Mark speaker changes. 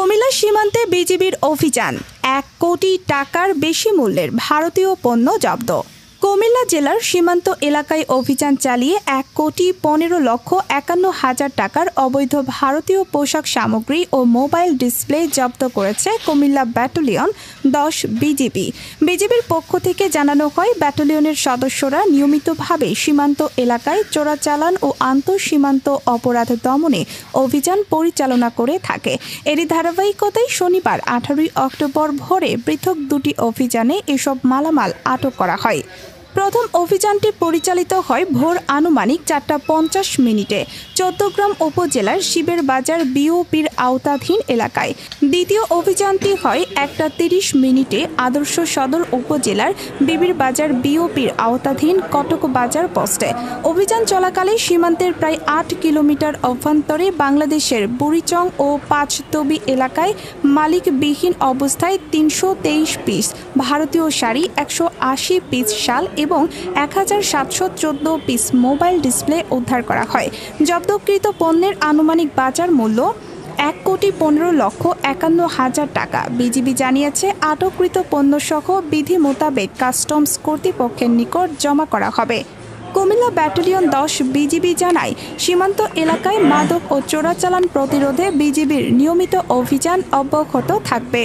Speaker 1: কুমিল্লা সীমান্তে বিজিবির অভিযান, ১ কোটি টাকার বেশি মূল্যের ভারতীয় পণ্য জব্দ। কুমিল্লা জেলার সীমান্ত এলাকায় অভিযান চালিয়ে ১,১৫,৫১,০০০ টাকার অবৈধ ভারতীয় পোশাক সামগ্রী ও মোবাইল ডিসপ্লে জব্দ করেছে কুমিল্লা ব্যাটালিয়ন ১০ বিজিবি। বিজিবির পক্ষ থেকে জানানো হয়, ব্যাটালিয়নের সদস্যরা নিয়মিতভাবে সীমান্ত এলাকায় চোরাচালান ও আন্তঃসীমান্ত অপরাধ দমনে অভিযান পরিচালনা করে থাকে। এরই ধারাবাহিকতায় শনিবার ১৮ অক্টোবর ভোরে পৃথক দুটি অভিযানে এসব মালামাল আটক করা হয়। প্রথম অভিযানটি পরিচালিত হয় ভোর আনুমানিক ৪:৫০ চৌদ্দগ্রাম উপজেলার শিবের বাজার বিওপির আওতাধীন এলাকায়। দ্বিতীয় অভিযানটি হয় ১:৩০ আদর্শ সদর উপজেলার বিবির বাজার বিওপির আওতাধীন কটক বাজার পোস্টে। অভিযান চলাকালে সীমান্তের প্রায় ৮ কিলোমিটার অভ্যন্তরে বাংলাদেশের বুড়িচং ও পাঁচতবি এলাকায় মালিকবিহীন অবস্থায় ৩২৩ পিস ভারতীয় শাড়ি, ১৮০ পিস শাল এবং ১,৭১৪ পিস মোবাইল ডিসপ্লে উদ্ধার করা হয়। জব্দকৃত পণ্যের আনুমানিক বাজার মূল্য ১,১৫,৫১,০০০ টাকা। বিজিবি জানিয়েছে, আটককৃত পণ্যসহ বিধি মোতাবেক কাস্টমস কর্তৃপক্ষের নিকট জমা করা হবে। কুমিল্লা ব্যাটালিয়ন ১০ বিজিবি জানায়, সীমান্ত এলাকায় মাদক ও চোরাচালান প্রতিরোধে বিজিবির নিয়মিত অভিযান অব্যাহত থাকবে।